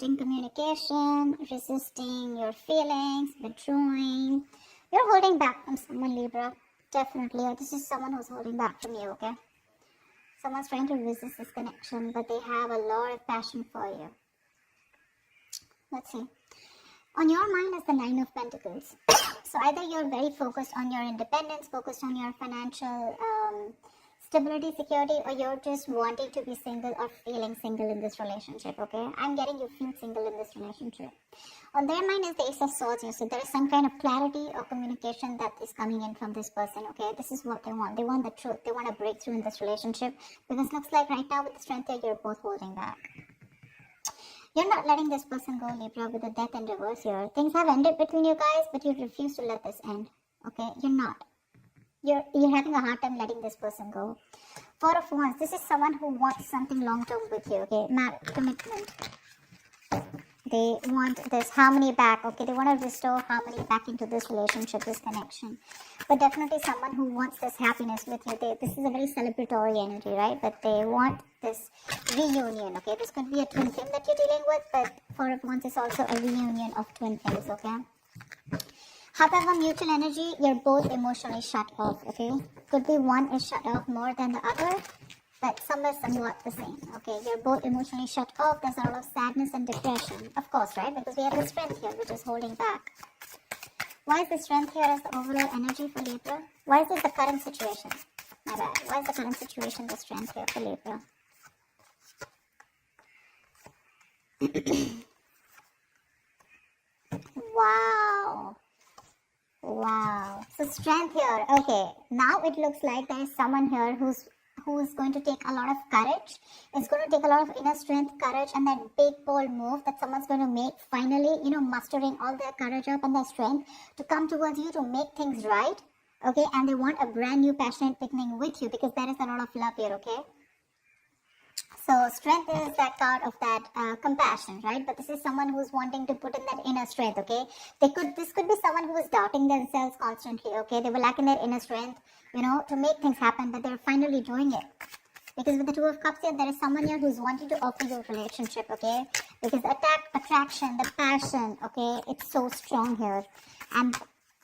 resisting communication, resisting your feelings, withdrawing. You're holding back from someone, Libra. Definitely. This is someone who's holding back from you, okay? Someone's trying to resist this connection, but they have a lot of passion for you. Let's see. On your mind is the Nine of Pentacles. So either you're very focused on your independence, focused on your financial stability, security, or you're just wanting to be single or feeling single in this relationship, okay? I'm getting you feel single in this relationship. On their mind is the Ace of Swords here. So there is some kind of clarity or communication that is coming in from this person, okay? This is what they want. They want the truth. They want a breakthrough in this relationship. Because it looks like right now with the strength here, you're both holding back. You're not letting this person go, Libra, with the death and reverse here. Things have ended between you guys, but you refuse to let this end, okay? You're not. You're having a hard time letting this person go. Four of Wands. This is someone who wants something long-term with you, okay? Marriage, commitment. They want this harmony back, okay? They want to restore harmony back into this relationship, this connection. But definitely someone who wants this happiness with you. This is a very celebratory energy, right? But they want this reunion, okay? This could be a twin flame that you're dealing with, but Four of Wands is also a reunion of twin flames, okay? However, mutual energy, you're both emotionally shut off, okay? Could be one is shut off more than the other, but some is somewhat the same, okay? You're both emotionally shut off. There's a lot of sadness and depression, of course, right? Because we have the strength here, which is holding back. Why is the strength here as the overall energy for Libra? Why is this the current situation? My bad. Why is the current situation the strength here for Libra? Wow. Wow. So strength here. Okay. Now it looks like there is someone here who's going to take a lot of courage. It's going to take a lot of inner strength, courage, and that big bold move that someone's going to make, finally, mustering all their courage up and their strength to come towards you to make things right, okay? And they want a brand new passionate beginning with you because there is a lot of love here, okay? So strength is that card of that compassion, right? But this is someone who's wanting to put in that inner strength, okay? This could be someone who is doubting themselves constantly, okay? They were lacking their inner strength, to make things happen, but they're finally doing it. Because with the Two of Cups here, there is someone here who's wanting to offer you a relationship, okay? Because attraction, the passion, okay? It's so strong here. And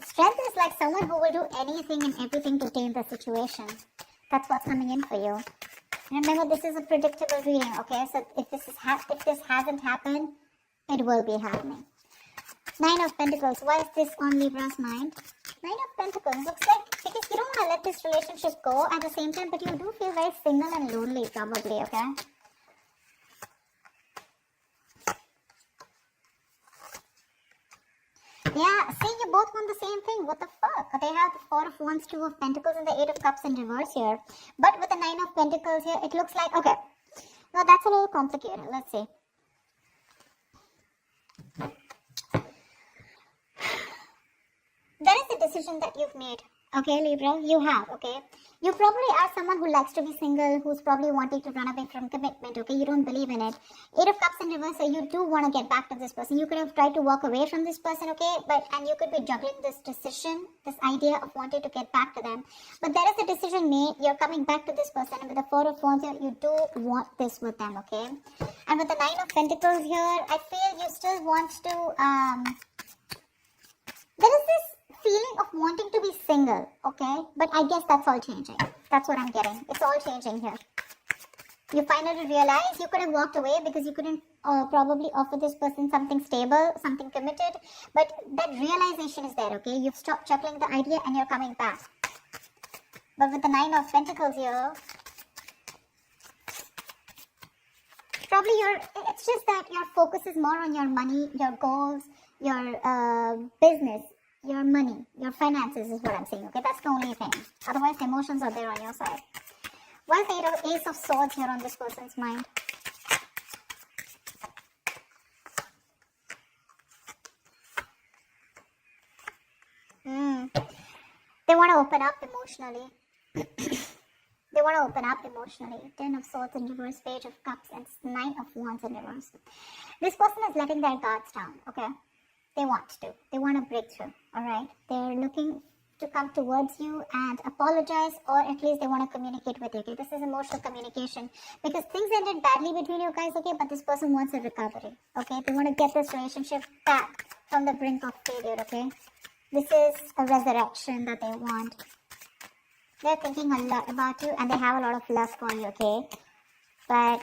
strength is like someone who will do anything and everything to tame the situation. That's what's coming in for you. Remember, this is a predictable reading, okay? So if this hasn't happened, it will be happening. Nine of Pentacles. Why is this on Libra's mind? Nine of Pentacles. Looks like because you don't want to let this relationship go at the same time, but you do feel very single and lonely, probably, okay? Yeah, see, you both want the same thing. What the fuck? They have the Four of Wands, Two of Pentacles, and the Eight of Cups in reverse here. But with the Nine of Pentacles here, it looks like, okay, now that's a little complicated. Let's see. There is a decision that you've made. Okay, Libra, you have, okay? You probably are someone who likes to be single, who's probably wanting to run away from commitment, okay? You don't believe in it. Eight of Cups in reverse, so you do want to get back to this person. You could have tried to walk away from this person, okay? And you could be juggling this decision, this idea of wanting to get back to them. But there is a decision made. You're coming back to this person. And with the Four of Wands here, you do want this with them, okay? And with the Nine of Pentacles here, I feel you still want to, there is this feeling of wanting to be single, okay? But I guess that's all changing. That's what I'm getting. It's all changing here. You finally realize you could have walked away because you couldn't probably offer this person something stable, something committed. But that realization is there, okay? You've stopped juggling the idea and you're coming back. But with the Nine of Pentacles here, probably it's just that your focus is more on your money, your goals, your business, your money, your finances is what I'm saying, okay? That's the only thing. Otherwise, the emotions are there on your side. Why is the Ace of Swords here on this person's mind? They want to open up emotionally. They want to open up emotionally. Ten of Swords in reverse, Page of Cups, and Nine of Wands in reverse. This person is letting their guards down, okay? They want to. They want a breakthrough, alright? They're looking to come towards you and apologize, or at least they want to communicate with you. Okay, this is emotional communication because things ended badly between you guys. Okay, but this person wants a recovery. Okay, they want to get this relationship back from the brink of failure. Okay, this is a resurrection that they want. They're thinking a lot about you and they have a lot of love for you. Okay, but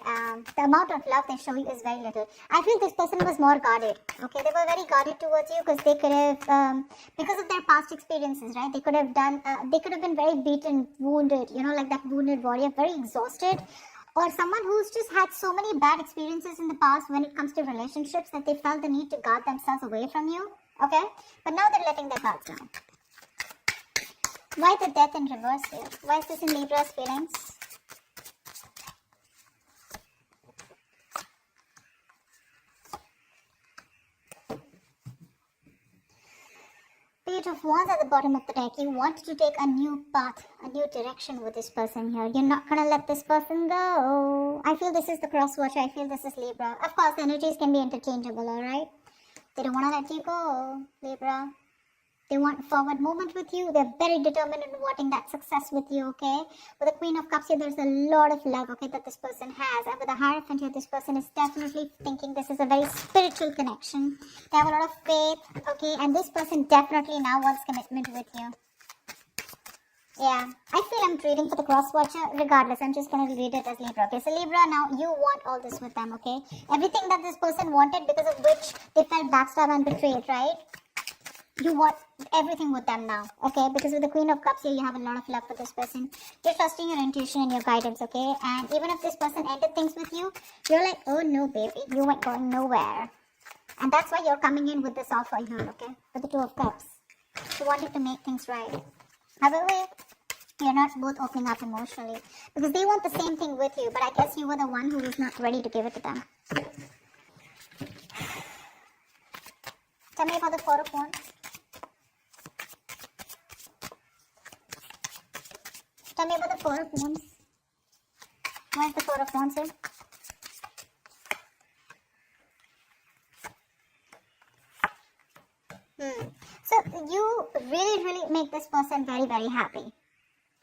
the amount of love they show you is very little. I feel this person was more guarded. Okay, they were very guarded towards you because they could have, because of their past experiences, right? They could have been very beaten, wounded, you know, like that wounded warrior, very exhausted. Or someone who's just had so many bad experiences in the past when it comes to relationships that they felt the need to guard themselves away from you. Okay, but now they're letting their guards down. Why the death in reverse here? Why is this in Libra's feelings? Page of Wands at the bottom of the deck. You want to take a new path, a new direction with this person here. You're not going to let this person go. I feel this is the cross watcher. I feel this is Libra. Of course, the energies can be interchangeable, alright? They don't want to let you go, Libra. They want forward movement with you. They're very determined in wanting that success with you, okay? With the Queen of Cups here, there's a lot of love, okay, that this person has. And with the Hierophant here, this person is definitely thinking this is a very spiritual connection. They have a lot of faith, okay? And this person definitely now wants commitment with you. Yeah, I feel I'm trading for the cross watcher. Regardless, I'm just going to read it as Libra. Okay, so Libra, now you want all this with them, okay? Everything that this person wanted because of which they felt backstabbed and betrayed, right? You want everything with them now, okay? Because with the Queen of Cups here, you have a lot of love for this person. You're trusting your intuition and your guidance, okay? And even if this person ended things with you, you're like, oh no, baby, you ain't going nowhere. And that's why you're coming in with this offer here, okay? With the Two of Cups. You wanted to make things right. However, you're not both opening up emotionally. Because they want the same thing with you, but I guess you were the one who was not ready to give it to them. Tell me about the Four of Wands. Tell me about the Four of Wands. Why is the Four of Wands here? So you really make this person very happy.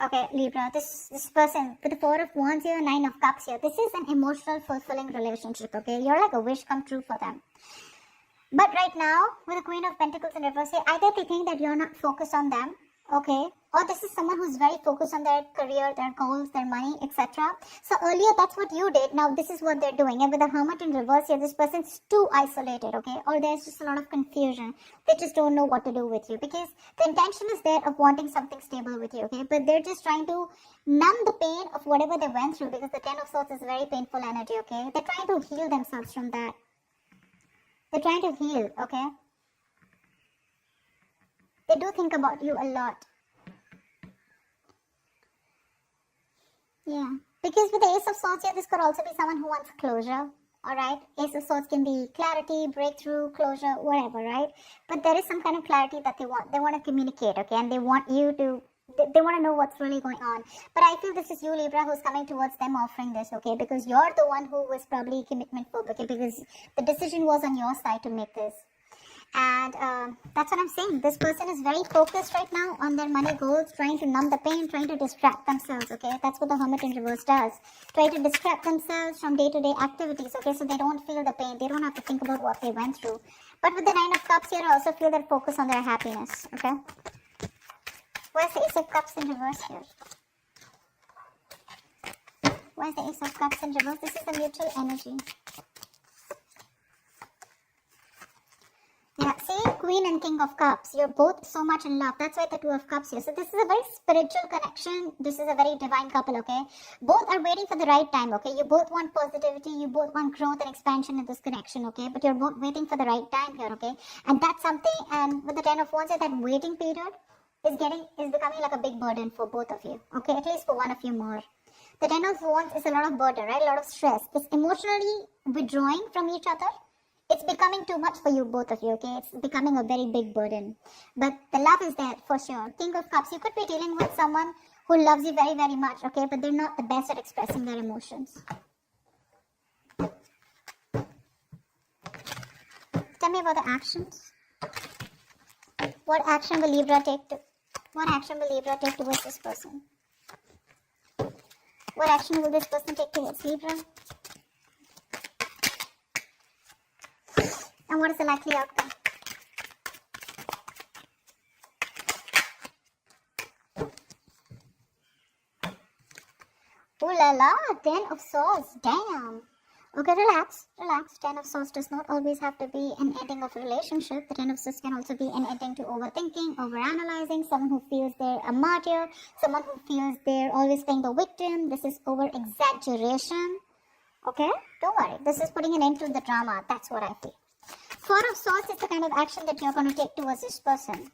Okay, Libra, this person with the Four of Wands here, Nine of Cups here. This is an emotional fulfilling relationship, okay? You're like a wish come true for them. But right now, with the Queen of Pentacles in reverse here, either they think that you're not focused on them, okay? Or this is someone who's very focused on their career, their goals, their money, etc. So earlier, that's what you did. Now, this is what they're doing. And with the Hermit in reverse here, this person's too isolated, okay? Or there's just a lot of confusion. They just don't know what to do with you. Because the intention is there of wanting something stable with you, okay? But they're just trying to numb the pain of whatever they went through. Because the Ten of Swords is very painful energy, okay? They're trying to heal themselves from that. They're trying to heal, okay? They do think about you a lot. Yeah. Because with the Ace of Swords here, this could also be someone who wants closure. Alright? Ace of Swords can be clarity, breakthrough, closure, whatever, right? But there is some kind of clarity that they want. They want to communicate, okay? And they want you to... They want to know what's really going on. But I feel this is you, Libra, who's coming towards them offering this, okay? Because you're the one who was probably commitment phobic, okay? Because the decision was on your side to make this. And that's what I'm saying. This person is very focused right now on their money goals, trying to numb the pain, trying to distract themselves, okay? That's what the Hermit in reverse does. Try to distract themselves from day-to-day activities, okay? So they don't feel the pain. They don't have to think about what they went through. But with the Nine of Cups here, I also feel that focus on their happiness, okay? Where's the Ace of Cups in reverse here? Where's the Ace of Cups in reverse? This is the mutual energy. Yeah, see, Queen and King of Cups. You're both so much in love. That's why the Two of Cups here. So this is a very spiritual connection. This is a very divine couple, okay? Both are waiting for the right time, okay? You both want positivity. You both want growth and expansion in this connection, okay? But you're both waiting for the right time here, okay? And that's something, and with the Ten of Wands, that waiting period is becoming like a big burden for both of you, okay? At least for one of you more. The Ten of Wands is a lot of burden, right? A lot of stress. It's emotionally withdrawing from each other. It's becoming too much for you, both of you, okay? It's becoming a very big burden. But the love is there, for sure. King of Cups, you could be dealing with someone who loves you very much, okay? But they're not the best at expressing their emotions. Tell me about the actions. What action will Libra take to What action will Libra take towards this person? What action will this person take towards Libra? And what is the likely outcome? Ooh la la, 10 of Swords, damn. Okay, relax. 10 of Swords does not always have to be an ending of a relationship. The 10 of Swords can also be an ending to overthinking, overanalyzing, someone who feels they're a martyr, someone who feels they're always playing the victim. This is over-exaggeration. Okay, don't worry. This is putting an end to the drama. That's what I feel. 4 of Swords is the kind of action that you're going to take towards this person.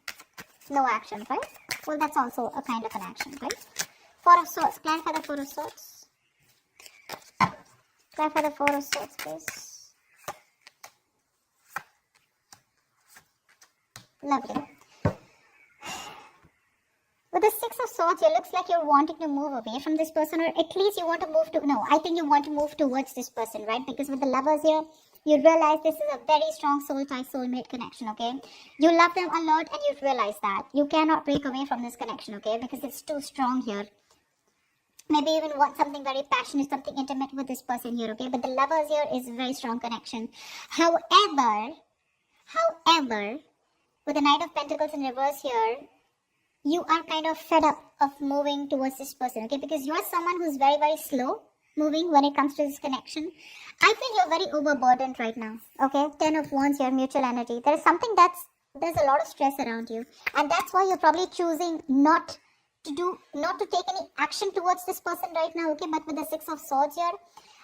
No action, right? Well, that's also a kind of an action, right? 4 of Swords. Clarify the 4 of Swords. Clarify the 4 of Swords, please. Lovely. With the 6 of Swords, it looks like you're wanting to move away from this person, or at least you want to move to, no, I think you want to move towards this person, right? Because with the Lovers here, you realize this is a very strong soul tie, soulmate connection, okay? You love them a lot and you realize that. You cannot break away from this connection, okay? Because it's too strong here. Maybe even want something very passionate, something intimate with this person here, okay? But the Lovers here is a very strong connection. However, with the Knight of Pentacles in reverse here, you are kind of fed up of moving towards this person, okay? Because you're someone who's very, very slow moving when it comes to this connection. I feel you're very overburdened right now, okay? 10 of Wands here, mutual energy. There's something there's a lot of stress around you. And that's why you're probably choosing not to take any action towards this person right now, okay? But with the 6 of Swords here,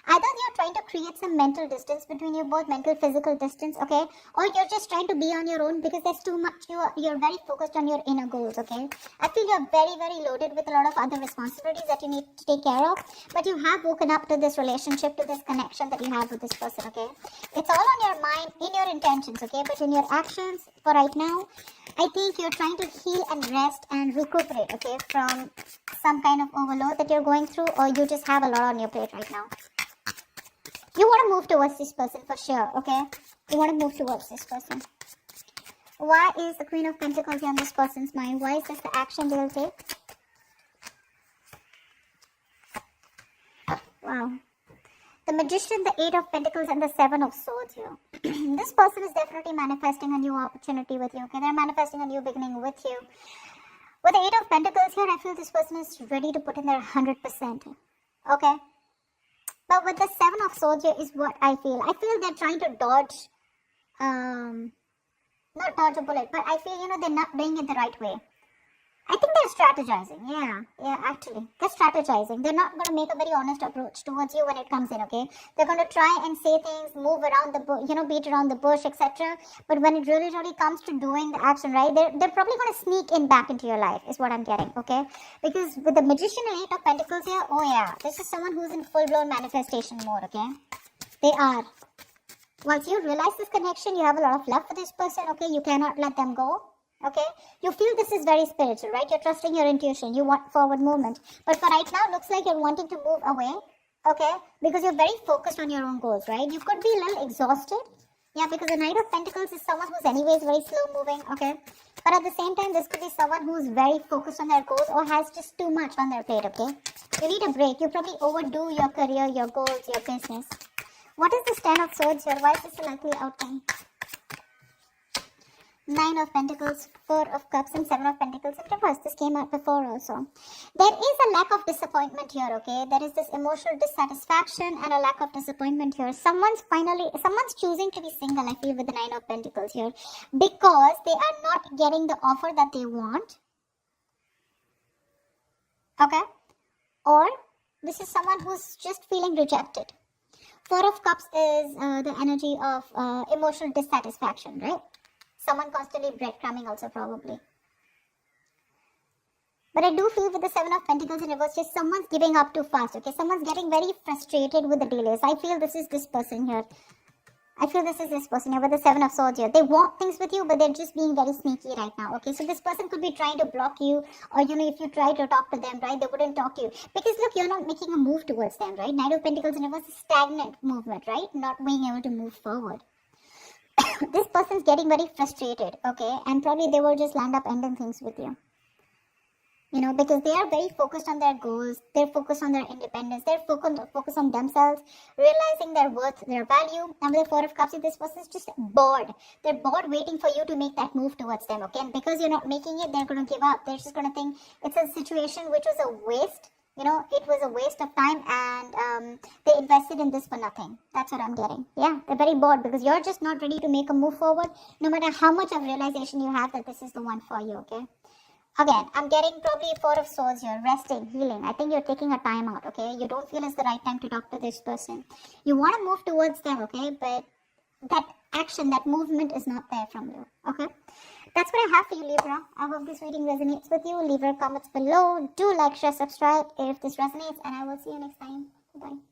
either you're trying to create some mental distance between you both, mental, physical distance, okay? Or you're just trying to be on your own because there's too much, you're very focused on your inner goals, okay? I feel you're very, very loaded with a lot of other responsibilities that you need to take care of, but you have woken up to this relationship, to this connection that you have with this person, okay? It's all on your mind, in your intentions, okay? But in your actions, for right now, I think you're trying to heal and rest and recuperate, okay? From some kind of overload that you're going through, or you just have a lot on your plate right now. You want to move towards this person for sure, okay? You want to move towards this person. Why is the Queen of Pentacles on this person's mind? Why is this the action they will take? Wow. The Magician, the 8 of Pentacles, and the 7 of Swords here. This person is definitely manifesting a new opportunity with you, okay? They're manifesting a new beginning with you. With the 8 of Pentacles here, I feel this person is ready to put in their 100%, okay? But with the 7 of Swords here is what I feel. I feel they're trying to dodge, not dodge a bullet, but I feel, they're not doing it the right way. I think they're strategizing. Yeah, actually. They're strategizing. They're not going to make a very honest approach towards you when it comes in, okay? They're going to try and say things, move around the bush, beat around the bush, etc. But when it really, really comes to doing the action, right, they're probably going to sneak in back into your life, is what I'm getting, okay? Because with the Magician and 8 of Pentacles here, oh yeah, this is someone who's in full-blown manifestation mode, okay? They are. Once you realize this connection, you have a lot of love for this person, okay? You cannot let them go. Okay, you feel this is very spiritual, right? You're trusting your intuition. You want forward movement. But for right now, looks like you're wanting to move away, okay? Because you're very focused on your own goals, right? You could be a little exhausted. Yeah, because the Knight of Pentacles is someone who's anyways very slow moving, okay? But at the same time, this could be someone who's very focused on their goals or has just too much on their plate, okay? You need a break. You probably overdo your career, your goals, your business. What is this 10 of Swords here? Why is this a likely outcome? 9 of Pentacles, 4 of Cups, and 7 of Pentacles in reverse. This came out before also. There is a lack of disappointment here, okay? There is this emotional dissatisfaction and a lack of disappointment here. Someone's choosing to be single, I feel, with the 9 of Pentacles here. Because they are not getting the offer that they want. Okay? Or this is someone who's just feeling rejected. 4 of Cups is the energy of emotional dissatisfaction, right? Someone constantly breadcrumbing also probably. But I do feel with the 7 of Pentacles in reverse, just someone's giving up too fast, okay? Someone's getting very frustrated with the delays. I feel this is this person here. With the 7 of Swords here. They want things with you, but they're just being very sneaky right now, okay? So this person could be trying to block you, or, if you try to talk to them, right, they wouldn't talk to you. Because, look, you're not making a move towards them, right? Knight of Pentacles in reverse is stagnant movement, right? Not being able to move forward. This person's getting very frustrated, okay? And probably they will just land up ending things with you. because they are very focused on their goals. They're focused on their independence. They're focused on themselves, realizing their worth, their value. And with the Four of Cups, this person is just bored. They're bored waiting for you to make that move towards them, okay? And because you're not making it, they're going to give up. They're just going to think it's a situation which was a waste. It was a waste of time, and they invested in this for nothing. That's what I'm getting. Yeah, they're very bored because you're just not ready to make a move forward, no matter how much of realization you have that this is the one for you, okay? Again, I'm getting probably Four of Swords here, resting, healing. I think you're taking a time out, okay? You don't feel it's the right time to talk to this person. You want to move towards them, okay? But that action, that movement is not there from you, okay? That's what I have for you, Libra. I hope this reading resonates with you. Leave your comments below. Do like, share, subscribe if this resonates, and I will see you next time. Bye.